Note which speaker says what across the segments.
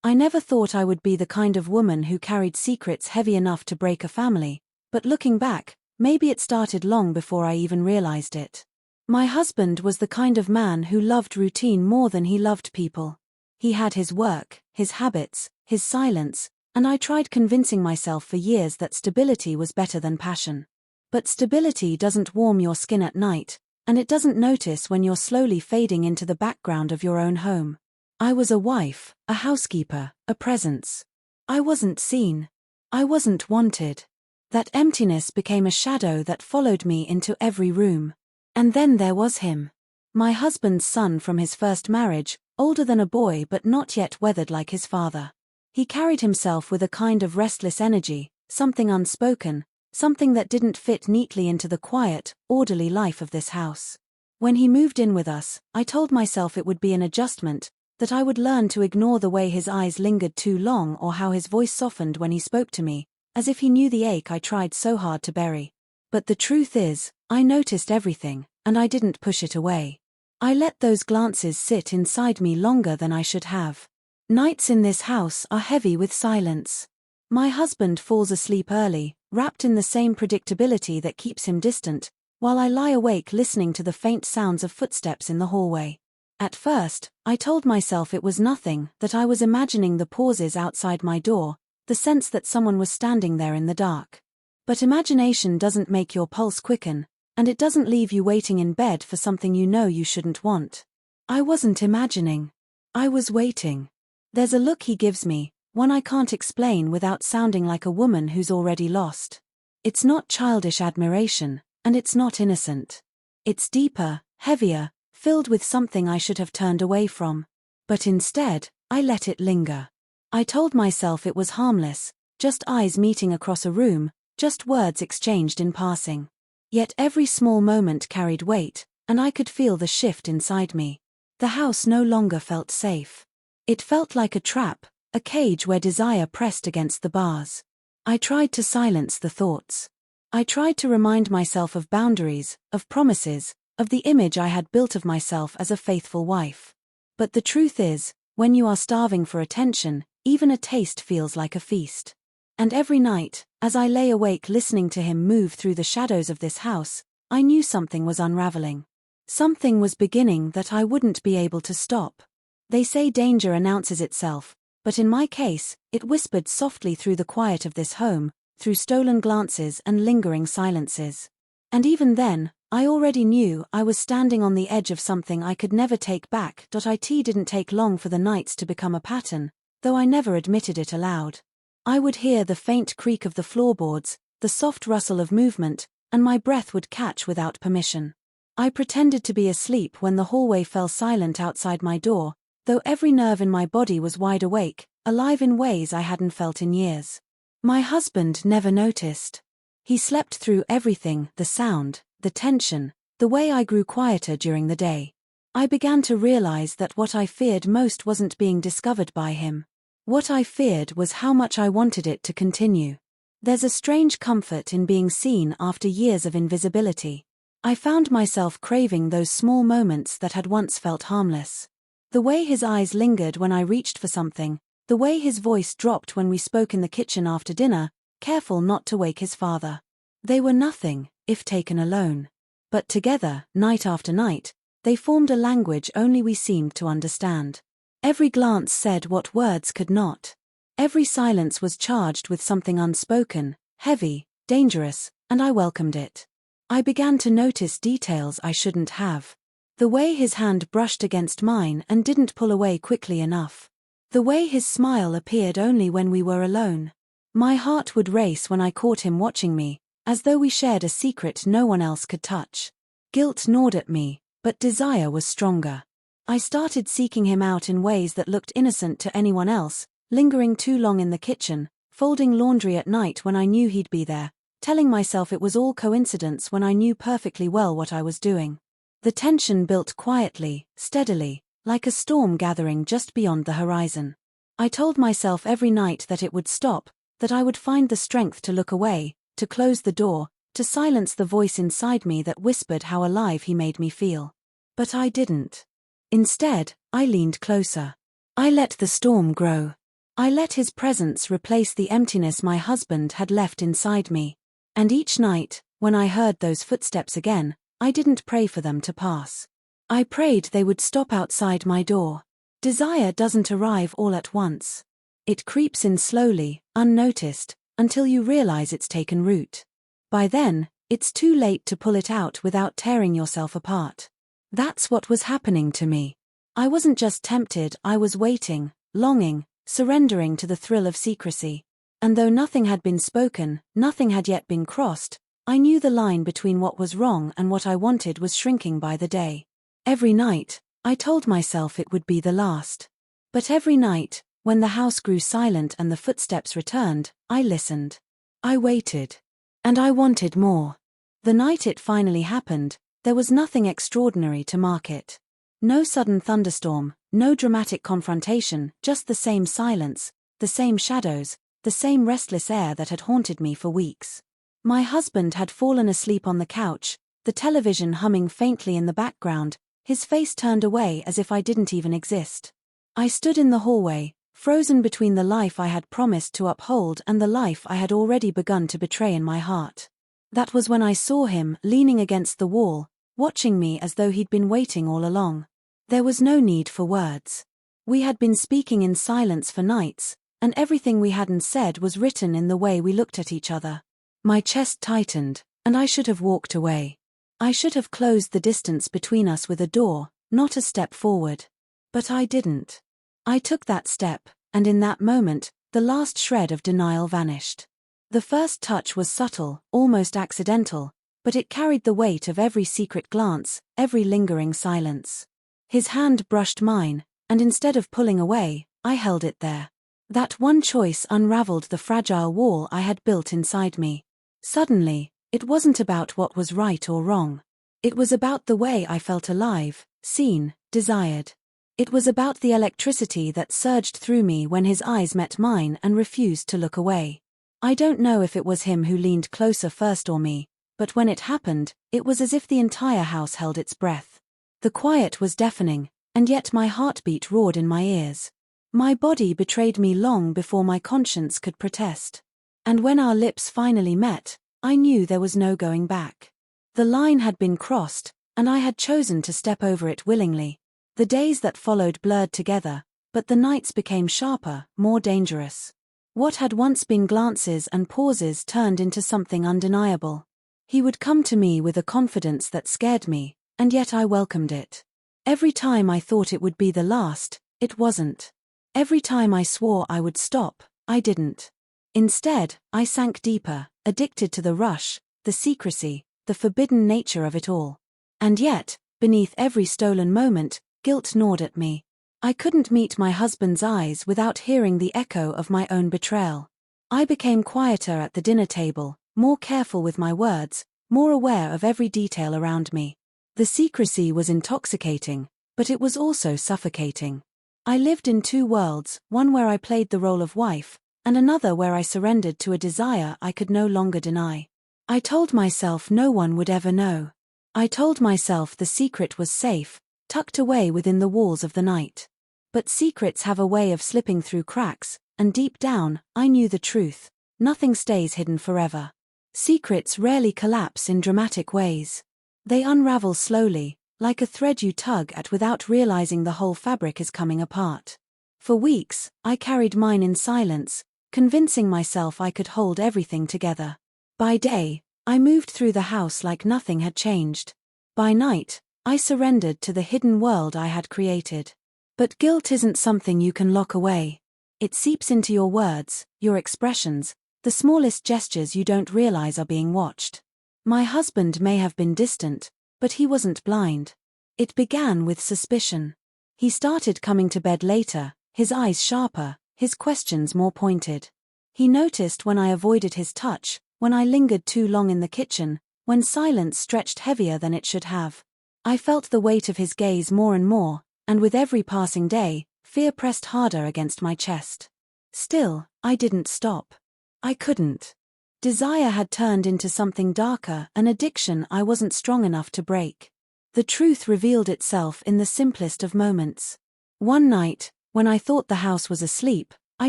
Speaker 1: I never thought I would be the kind of woman who carried secrets heavy enough to break a family, but looking back, maybe it started long before I even realized it. My husband was the kind of man who loved routine more than he loved people. He had his work, his habits, his silence, and I tried convincing myself for years that stability was better than passion. But stability doesn't warm your skin at night, and it doesn't notice when you're slowly fading into the background of your own home. I was a wife, a housekeeper, a presence. I wasn't seen. I wasn't wanted. That emptiness became a shadow that followed me into every room. And then there was him. My husband's son from his first marriage, older than a boy but not yet weathered like his father. He carried himself with a kind of restless energy, something unspoken, something that didn't fit neatly into the quiet, orderly life of this house. When he moved in with us, I told myself it would be an adjustment, that I would learn to ignore the way his eyes lingered too long or how his voice softened when he spoke to me, as if he knew the ache I tried so hard to bury. But the truth is, I noticed everything, and I didn't push it away. I let those glances sit inside me longer than I should have. Nights in this house are heavy with silence. My husband falls asleep early, wrapped in the same predictability that keeps him distant, while I lie awake listening to the faint sounds of footsteps in the hallway. At first, I told myself it was nothing, that I was imagining the pauses outside my door, the sense that someone was standing there in the dark. But imagination doesn't make your pulse quicken, and it doesn't leave you waiting in bed for something you know you shouldn't want. I wasn't imagining. I was waiting. There's a look he gives me, one I can't explain without sounding like a woman who's already lost. It's not childish admiration, and it's not innocent. It's deeper, heavier, filled with something I should have turned away from. But instead, I let it linger. I told myself it was harmless, just eyes meeting across a room, just words exchanged in passing. Yet every small moment carried weight, and I could feel the shift inside me. The house no longer felt safe. It felt like a trap, a cage where desire pressed against the bars. I tried to silence the thoughts. I tried to remind myself of boundaries, of promises, of the image I had built of myself as a faithful wife. But the truth is, when you are starving for attention, even a taste feels like a feast. And every night, as I lay awake listening to him move through the shadows of this house, I knew something was unraveling. Something was beginning that I wouldn't be able to stop. They say danger announces itself, but in my case, it whispered softly through the quiet of this home, through stolen glances and lingering silences. And even then, I already knew I was standing on the edge of something I could never take back. It didn't take long for the nights to become a pattern, though I never admitted it aloud. I would hear the faint creak of the floorboards, the soft rustle of movement, and my breath would catch without permission. I pretended to be asleep when the hallway fell silent outside my door, though every nerve in my body was wide awake, alive in ways I hadn't felt in years. My husband never noticed. He slept through everything, the sound, the tension, the way I grew quieter during the day. I began to realize that what I feared most wasn't being discovered by him. What I feared was how much I wanted it to continue. There's a strange comfort in being seen after years of invisibility. I found myself craving those small moments that had once felt harmless. The way his eyes lingered when I reached for something, the way his voice dropped when we spoke in the kitchen after dinner, careful not to wake his father. They were nothing, if taken alone. But together, night after night, they formed a language only we seemed to understand. Every glance said what words could not. Every silence was charged with something unspoken, heavy, dangerous, and I welcomed it. I began to notice details I shouldn't have. The way his hand brushed against mine and didn't pull away quickly enough. The way his smile appeared only when we were alone. My heart would race when I caught him watching me, as though we shared a secret no one else could touch. Guilt gnawed at me, but desire was stronger. I started seeking him out in ways that looked innocent to anyone else, lingering too long in the kitchen, folding laundry at night when I knew he'd be there, telling myself it was all coincidence when I knew perfectly well what I was doing. The tension built quietly, steadily, like a storm gathering just beyond the horizon. I told myself every night that it would stop, that I would find the strength to look away, to close the door, to silence the voice inside me that whispered how alive he made me feel. But I didn't. Instead, I leaned closer. I let the storm grow. I let his presence replace the emptiness my husband had left inside me. And each night, when I heard those footsteps again, I didn't pray for them to pass. I prayed they would stop outside my door. Desire doesn't arrive all at once. It creeps in slowly, unnoticed, until you realize it's taken root. By then, it's too late to pull it out without tearing yourself apart. That's what was happening to me. I wasn't just tempted, I was waiting, longing, surrendering to the thrill of secrecy. And though nothing had been spoken, nothing had yet been crossed, I knew the line between what was wrong and what I wanted was shrinking by the day. Every night, I told myself it would be the last. But every night, when the house grew silent and the footsteps returned, I listened. I waited. And I wanted more. The night it finally happened, there was nothing extraordinary to mark it. No sudden thunderstorm, no dramatic confrontation, just the same silence, the same shadows, the same restless air that had haunted me for weeks. My husband had fallen asleep on the couch, the television humming faintly in the background, his face turned away as if I didn't even exist. I stood in the hallway, frozen between the life I had promised to uphold and the life I had already begun to betray in my heart. That was when I saw him, leaning against the wall, watching me as though he'd been waiting all along. There was no need for words. We had been speaking in silence for nights, and everything we hadn't said was written in the way we looked at each other. My chest tightened, and I should have walked away. I should have closed the distance between us with a door, not a step forward. But I didn't. I took that step, and in that moment, the last shred of denial vanished. The first touch was subtle, almost accidental, but it carried the weight of every secret glance, every lingering silence. His hand brushed mine, and instead of pulling away, I held it there. That one choice unraveled the fragile wall I had built inside me. Suddenly, it wasn't about what was right or wrong. It was about the way I felt alive, seen, desired. It was about the electricity that surged through me when his eyes met mine and refused to look away. I don't know if it was him who leaned closer first or me, but when it happened, it was as if the entire house held its breath. The quiet was deafening, and yet my heartbeat roared in my ears. My body betrayed me long before my conscience could protest. And when our lips finally met, I knew there was no going back. The line had been crossed, and I had chosen to step over it willingly. The days that followed blurred together, but the nights became sharper, more dangerous. What had once been glances and pauses turned into something undeniable. He would come to me with a confidence that scared me, and yet I welcomed it. Every time I thought it would be the last, it wasn't. Every time I swore I would stop, I didn't. Instead, I sank deeper, addicted to the rush, the secrecy, the forbidden nature of it all. And yet, beneath every stolen moment, guilt gnawed at me. I couldn't meet my husband's eyes without hearing the echo of my own betrayal. I became quieter at the dinner table, more careful with my words, more aware of every detail around me. The secrecy was intoxicating, but it was also suffocating. I lived in two worlds, one where I played the role of wife, and another where I surrendered to a desire I could no longer deny. I told myself no one would ever know. I told myself the secret was safe, tucked away within the walls of the night. But secrets have a way of slipping through cracks, and deep down, I knew the truth. Nothing stays hidden forever. Secrets rarely collapse in dramatic ways. They unravel slowly, like a thread you tug at without realizing the whole fabric is coming apart. For weeks, I carried mine in silence, convincing myself I could hold everything together. By day, I moved through the house like nothing had changed. By night, I surrendered to the hidden world I had created. But guilt isn't something you can lock away. It seeps into your words, your expressions, the smallest gestures you don't realize are being watched. My husband may have been distant, but he wasn't blind. It began with suspicion. He started coming to bed later, his eyes sharper, his questions more pointed. He noticed when I avoided his touch, when I lingered too long in the kitchen, when silence stretched heavier than it should have. I felt the weight of his gaze more and more, and with every passing day, fear pressed harder against my chest. Still, I didn't stop. I couldn't. Desire had turned into something darker, an addiction I wasn't strong enough to break. The truth revealed itself in the simplest of moments. One night, when I thought the house was asleep, I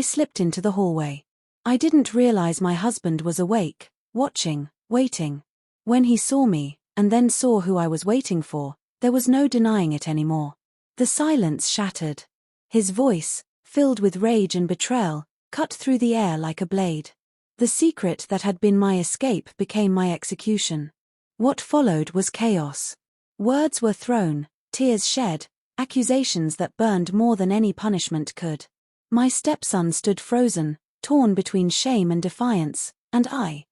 Speaker 1: slipped into the hallway. I didn't realize my husband was awake, watching, waiting. When he saw me, and then saw who I was waiting for, there was no denying it anymore. The silence shattered. His voice, filled with rage and betrayal, cut through the air like a blade. The secret that had been my escape became my execution. What followed was chaos. Words were thrown, tears shed, accusations that burned more than any punishment could. My stepson stood frozen, torn between shame and defiance, and I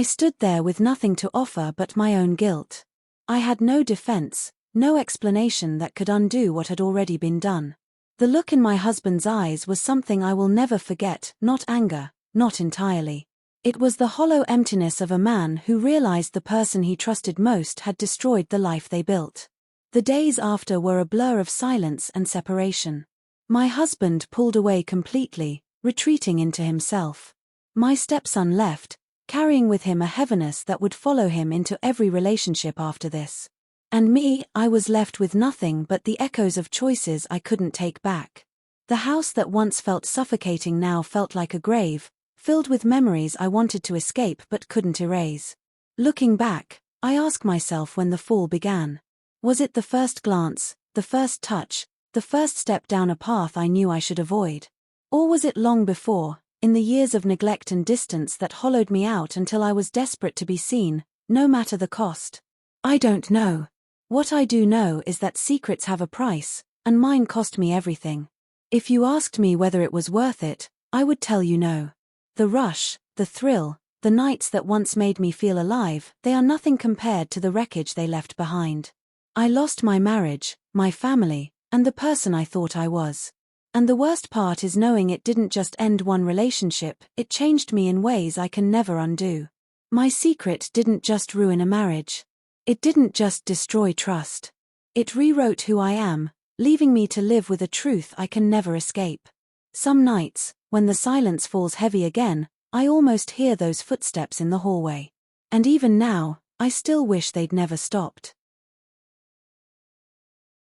Speaker 1: stood there with nothing to offer but my own guilt. I had no defense, no explanation that could undo what had already been done. The look in my husband's eyes was something I will never forget, not anger, not entirely. It was the hollow emptiness of a man who realized the person he trusted most had destroyed the life they built. The days after were a blur of silence and separation. My husband pulled away completely, retreating into himself. My stepson left, carrying with him a heaviness that would follow him into every relationship after this. And me, I was left with nothing but the echoes of choices I couldn't take back. The house that once felt suffocating now felt like a grave, filled with memories I wanted to escape but couldn't erase. Looking back, I ask myself when the fall began. Was it the first glance, the first touch, the first step down a path I knew I should avoid? Or was it long before, in the years of neglect and distance that hollowed me out until I was desperate to be seen, no matter the cost? I don't know. What I do know is that secrets have a price, and mine cost me everything. If you asked me whether it was worth it, I would tell you no. The rush, the thrill, the nights that once made me feel alive, they are nothing compared to the wreckage they left behind. I lost my marriage, my family, and the person I thought I was. And the worst part is knowing it didn't just end one relationship, it changed me in ways I can never undo. My secret didn't just ruin a marriage. It didn't just destroy trust. It rewrote who I am, leaving me to live with a truth I can never escape. Some nights, when the silence falls heavy again, I almost hear those footsteps in the hallway. And even now, I still wish they'd never stopped.